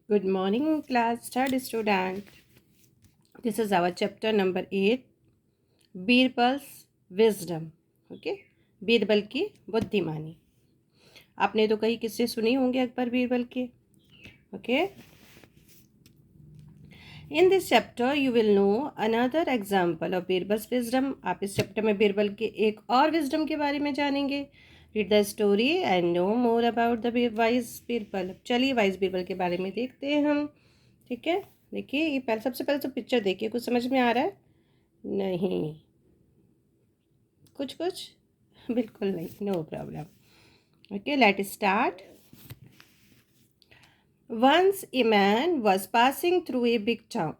Good morning, class. Third student. This is our chapter number 8, Birbal's wisdom. Okay, Birbal की बुद्धिमानी. आपने तो कई किस्से सुने होंगे अकबर बीरबल के. Okay, in this chapter you will know another example of Birbal's wisdom. आप इस चैप्टर में बीरबल के एक और विजडम के बारे में जानेंगे. Read the story and know more about the wise Birbal. चलिए वाइज बीरबल के बारे में देखते हैं हम. ठीक है, देखिए ये पहले सबसे पहले तो पिक्चर देखिए. कुछ समझ में आ रहा है? नहीं, कुछ कुछ बिल्कुल नहीं. No problem. Okay, let start. Once a man was passing through a big town.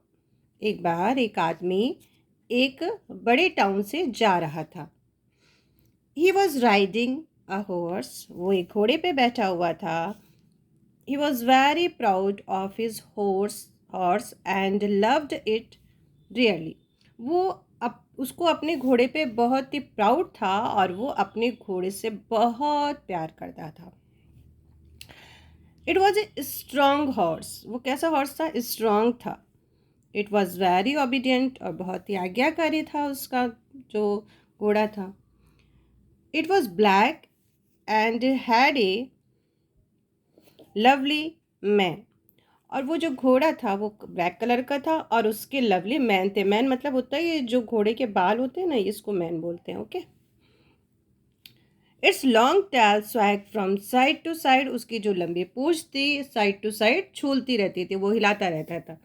एक बार एक आदमी एक बड़े टाउन से जा रहा था. He was riding a horse. वो एक घोड़े पे बैठा हुआ था. He was very proud of his horse and loved it really. वो उसको अपने घोड़े पे बहुत ही प्राउड था और वो अपने घोड़े से बहुत प्यार करता था. It was a strong horse. वो कैसा हॉर्स था? स्ट्रॉन्ग था. It was very obedient. और बहुत ही आज्ञाकारी था उसका जो घोड़ा था. It was black and had a lovely man. और वो जो घोड़ा था वो ब्लैक कलर का था और उसके लवली मैन थे. मैन मतलब होता है ये जो घोड़े के बाल होते हैं ना, इसको मैन बोलते हैं. Okay, it's long tail swung from side to side. उसकी जो लंबी पूंछ थी साइड टू साइड छूलती रहती थी, वो हिलाता रहता था.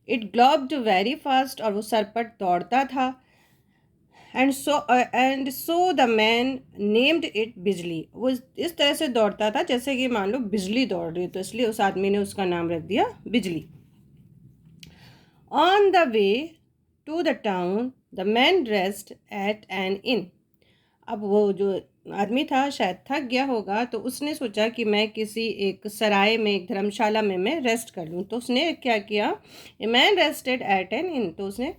It galloped very fast. और वो सरपट दौड़ता था. And so the man named it Bijli. वो इस तरह से दौड़ता था जैसे कि मान लो बिजली दौड़ रही है, तो इसलिए उस आदमी ने उसका नाम रख दिया Bijli. On the way to the town the man rest at an inn. अब वो जो आदमी था शायद थक गया होगा, तो उसने सोचा कि मैं किसी एक सराय में, एक धर्मशाला में मैं रेस्ट कर लूँ. तो उसने क्या किया? A man rested at an inn. तो उसने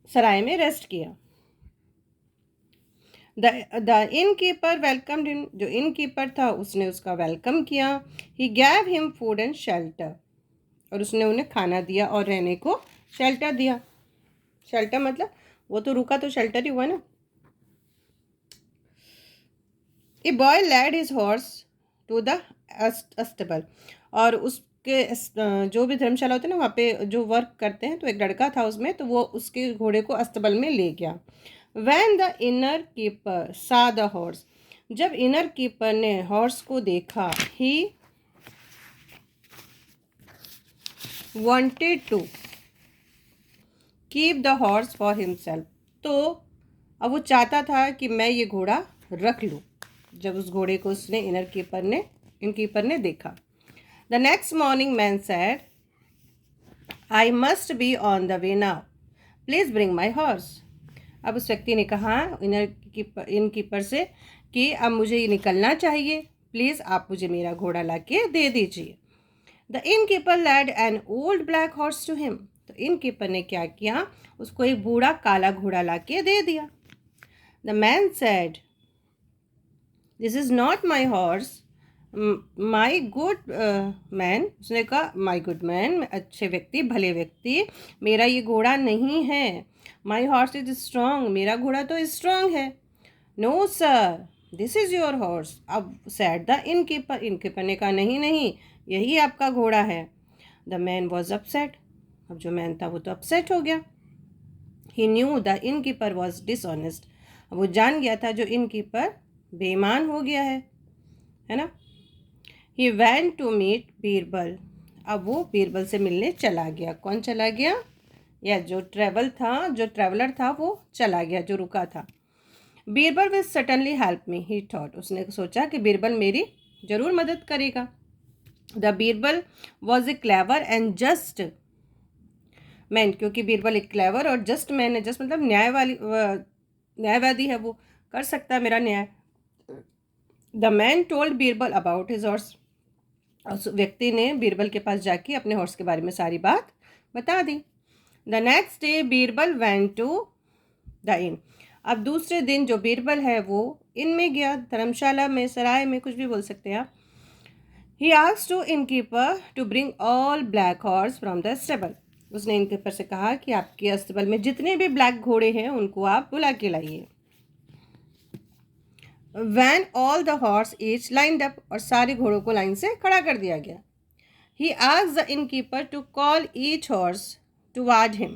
सराय में रेस्ट किया. The in keeper welcome him. जो इन कीपर था उसने उसका वेलकम किया. He gave him food and shelter. और उसने उन्हें खाना दिया और रहने को शेल्टर दिया. शेल्टर मतलब वो तो रुका तो शेल्टर ही हुआ ना. A boy led his horse to the अस्तबल. और उसके जो भी धर्मशाला होते हैं ना, वहाँ पे जो वर्क करते हैं, तो एक लड़का था उसमें, तो वो उसके घोड़े को अस्तबल में ले गया. When the inner keeper saw the horse. जब इनर कीपर ने हॉर्स को देखा, he wanted to keep the horse for himself. तो अब वो चाहता था कि मैं ये घोड़ा रख लूँ. जब उस घोड़े को उसने इन कीपर ने देखा. The next morning man sad, I must be on the way now, please bring my horse. अब उस व्यक्ति ने कहा इन कीपर से कि अब मुझे निकलना चाहिए, प्लीज़ आप मुझे मेरा घोड़ा ला के दे दीजिए. The in keeper led an old black horse to him. तो इन कीपर ने क्या किया? उसको एक बूढ़ा काला घोड़ा ला के दे दिया. The man sad, this is not my horse, my good man. उसने कहा माई गुड मैन, अच्छे व्यक्ति, भले व्यक्ति, मेरा ये घोड़ा नहीं है. माई हॉर्स इज स्ट्रॉन्ग, मेरा घोड़ा तो स्ट्रॉन्ग है. No sir, this is your horse. अब सैड द इन कीपर ने कहा नहीं नहीं, यही आपका घोड़ा है. The man was upset. अब जो मैन था वो तो अपसेट हो गया. He knew the in keeper was dishonest. अब वो जान गया था जो इन कीपर बेईमान हो गया है ना. ही वैन टू मीट बीरबल. अब वो बीरबल से मिलने चला गया. कौन चला गया? या जो ट्रेवलर था वो चला गया, जो रुका था. Birbal will suddenly help me, he thought. उसने सोचा कि बीरबल मेरी जरूर मदद करेगा. The Birbal was A clever and just man. क्योंकि बीरबल एक क्लेवर और जस्ट मैन है. जस्ट मतलब न्यायवादी है, वो कर सकता है मेरा न्याय. The man told Birbal about his horse. उस व्यक्ति ने बीरबल के पास जाके अपने हॉर्स के बारे में सारी बात बता दी. The next day Birbal went to the inn. अब दूसरे दिन जो बीरबल है वो इन में गया, धर्मशाला में, सराय में, कुछ भी बोल सकते हैं आप. He asked to innkeeper to bring all black horse from the stable. उसने इनकीपर से कहा कि आपके अस्तबल में जितने भी ब्लैक घोड़े हैं उनको आप बुला के लाइए। When all the horse each lined up, और सारे घोड़ों को लाइन से खड़ा कर दिया गया। He asked the innkeeper to call each horse toward him.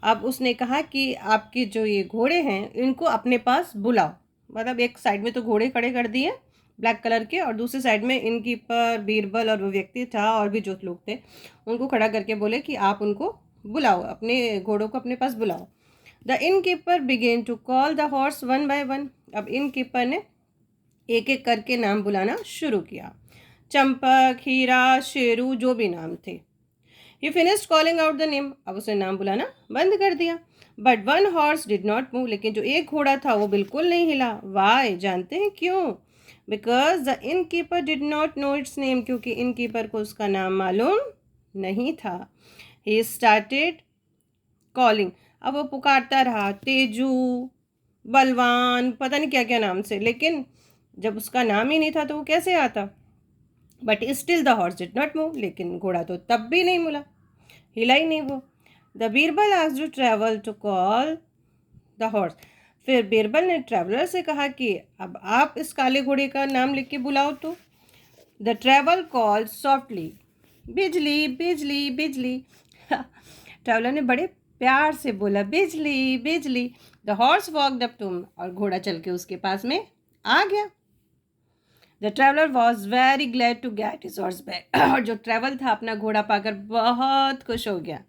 अब उसने कहा कि आपके जो ये घोड़े हैं इनको अपने पास बुलाओ। मतलब एक साइड में तो घोड़े खड़े कर दिए ब्लैक कलर के, और दूसरी साइड में इनकीपर, बीरबल और वो व्यक्ति था और भी जो लोग थे उनको खड़ा करके बोले कि आप उनको बुलाओ, अपने घोड़ों को अपने पास बुलाओ। The innkeeper began to call the horse one by one. अब इनकीपर ने एक एक करके नाम बुलाना शुरू किया। चंपक, हीरा, शेरू, जो भी नाम थे। ही finished calling out the name. अब उसने नाम बुलाना बंद कर दिया। But one horse did not move, लेकिन जो एक घोड़ा था वो बिल्कुल नहीं हिला। वाई, जानते हैं क्यों? Because the innkeeper did not know its name, क्योंकि इनकीपर को उसका नाम मालूम नहीं था। He started calling. अब वो पुकारता रहा, तेजू, बलवान, पता नहीं क्या क्या नाम से, लेकिन जब उसका नाम ही नहीं था तो वो कैसे आता? But still the horse did not move, लेकिन घोड़ा तो तब भी नहीं मुला, हिला ही नहीं वो। The Birbal asked to travel to call the horse. फिर बीरबल ने ट्रैवलर से कहा कि अब आप इस काले घोड़े का नाम लिख के बुलाओ। तो द ट्रैवल कॉल्ड सॉफ्टली, बिजली बिजली बिजली। ट्रैवलर ने बड़े प्यार से बोला, Bijli Bijli. The horse walked up to, और घोड़ा चल के उसके पास में आ गया। The traveller was very glad to get his horse back. और जो ट्रैवल था अपना घोड़ा पाकर बहुत खुश हो गया।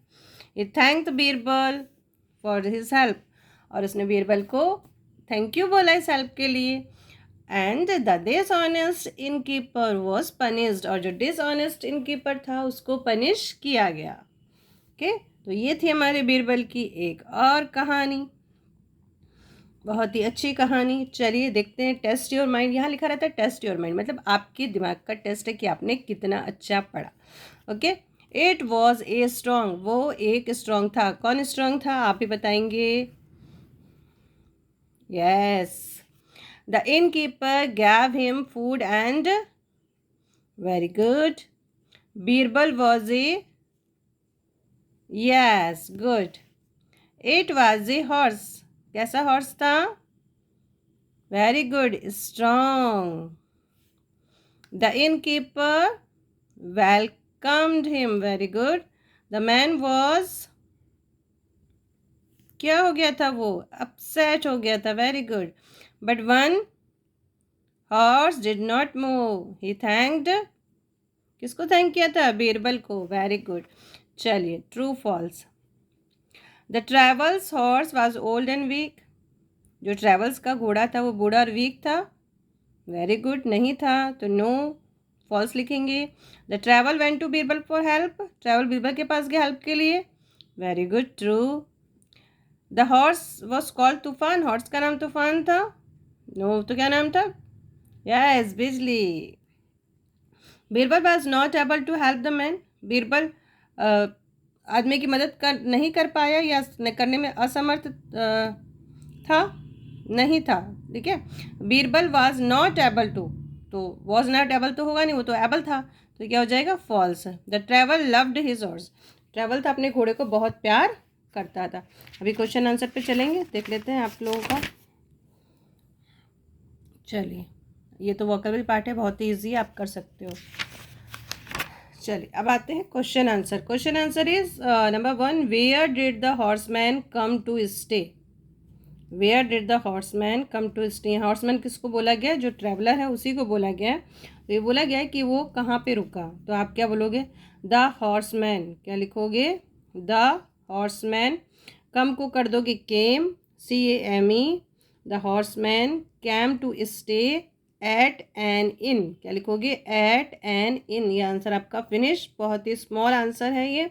He thanked Birbal for his help, और उसने बीरबल को थैंक यू बोला इस हेल्प के लिए। And the dishonest innkeeper was punished, और जो डिसऑनेस्ट इनकीपर था उसको पनिश किया गया। ओके, तो ये थी हमारे बीरबल की एक और कहानी, बहुत ही अच्छी कहानी। चलिए देखते हैं टेस्ट योर माइंड। यहाँ लिखा रहता है टेस्ट योर माइंड, मतलब आपके दिमाग का टेस्ट है कि आपने कितना अच्छा पढ़ा। Okay, it was a strong, वो एक स्ट्रॉन्ग था। कौन स्ट्रॉन्ग था आप ही बताएंगे? Yes, the innkeeper gave him food and, very good. Birbal was a, yes good. It was a horse, कैसा हॉर्स था? Very good, strong. The innkeeper welcomed him, very good. The man was, क्या हो गया था? वो अपसेट हो गया था, very good. But one horse did not move, he thanked, किसको थैंक किया था? बीरबल को, वेरी गुड। चलिए true false. The travels horse was old and weak, जो ट्रैवल्स का घोड़ा था वो बूढ़ा और वीक था, वेरी गुड। नहीं था तो नो, फॉल्स लिखेंगे। The travel went to Birbal for help, travel Birbal के पास गया हेल्प के लिए, very good, true. The horse was called Toofan, horse का नाम तूफान था, नो, तो क्या नाम था? Yes, Bijli. Birbal was not able to help the man, Birbal आदमी की मदद नहीं कर पाया या करने में असमर्थ था, नहीं था, ठीक है। Birbal was not able to, तो वॉज नॉट एबल तो होगा नहीं, वो तो एबल था, तो क्या हो जाएगा? False. The travel loved his horse, travel था अपने घोड़े को बहुत प्यार करता था। अभी क्वेश्चन आंसर पे चलेंगे, देख लेते हैं आप लोगों का। चलिए, ये तो वोकेबलरी पार्ट है, बहुत ही ईजी, आप कर सकते हो। चलिए अब आते हैं question answer. Question answer is number 1, where did the horseman come to stay, where did the horseman come to stay. Horseman किसको बोला गया? जो ट्रैवलर है उसी को बोला गया है। तो ये बोला गया है कि वो कहाँ पे रुका, तो आप क्या बोलोगे? द हॉर्समैन, क्या लिखोगे? The horseman. कम को कर दोगे came, CAME। The horseman came to stay at an inn, क्या लिखोगे? At an inn. ये आंसर आपका फिनिश, बहुत ही स्मॉल आंसर है ये।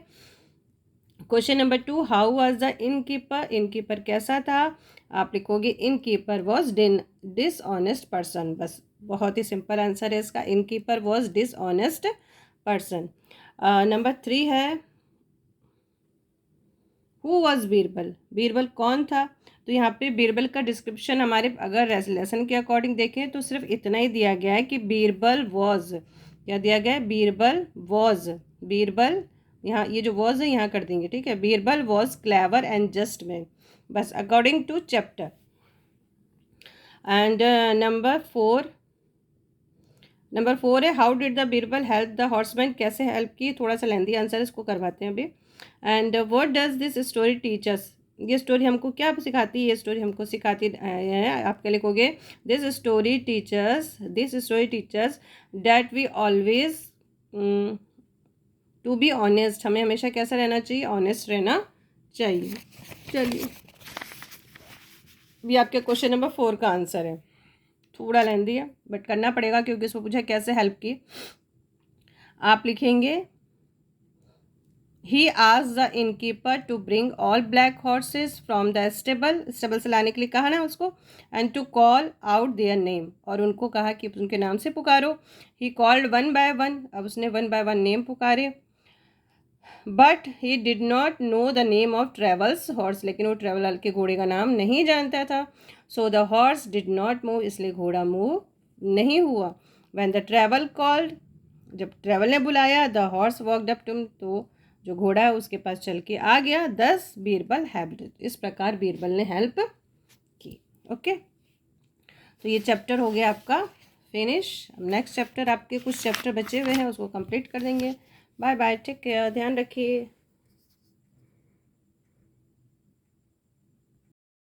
Question number 2, how was the innkeeper, innkeeper कैसा था? आप लिखोगे इनकीपर वॉज डिसऑनेस्ट पर्सन, बस बहुत ही सिंपल आंसर है इसका, innkeeper was dishonest person. Number 3 है, हु वॉज बीरबल, बीरबल कौन था? तो यहाँ पे बीरबल का डिस्क्रिप्शन हमारे अगर लेसन के अकॉर्डिंग देखें तो सिर्फ इतना ही दिया गया है कि बीरबल वॉज, क्या दिया गया है? बीरबल वॉज, बीरबल यहाँ ये जो वॉज है यहाँ कर देंगे, ठीक है। Birbal was clever and just man, बस according to chapter. And number four है how did the Birbal help the horseman, कैसे हेल्प की, थोड़ा सा लेंदी आंसर, इसको करवाते हैं अभी। And what does this story teach us, ये स्टोरी हमको क्या सिखाती है? ये स्टोरी हमको सिखाती है, आप क्या लिखोगे? This story teachers that we always to be honest, हमें हमेशा कैसा रहना चाहिए? ऑनेस्ट रहना चाहिए। चलिए, ये आपके क्वेश्चन नंबर 4 का आंसर है। थोड़ा लेंदी है बट करना पड़ेगा क्योंकि इसको पूछा कैसे हेल्प की। आप लिखेंगे he asked the innkeeper to bring all black horses from the stable, stable से लाने के लिए कहा ना उसको, and to call out their name, और उनको कहा कि उनके नाम से पुकारो। He called one by one, अब उसने वन बाय वन नेम पुकारे। But he did not know the name of travels horse, लेकिन वो ट्रेवल के घोड़े का नाम नहीं जानता था। So the horse did not move, इसलिए घोड़ा मूव नहीं हुआ। व्हेन द ट्रेवल कॉल्ड, जब ट्रेवल ने बुलाया, the horse walked up to, तो जो घोड़ा है उसके पास चल के आ गया। दस बीरबल हेल्प्ड, इस प्रकार बीरबल ने हेल्प की। ओके, तो ये चैप्टर हो गया आपका फिनिश। अब नेक्स्ट चैप्टर, आपके कुछ चैप्टर बचे हुए हैं उसको कंप्लीट कर देंगे। बाय बाय, टेक केयर, ध्यान रखिए।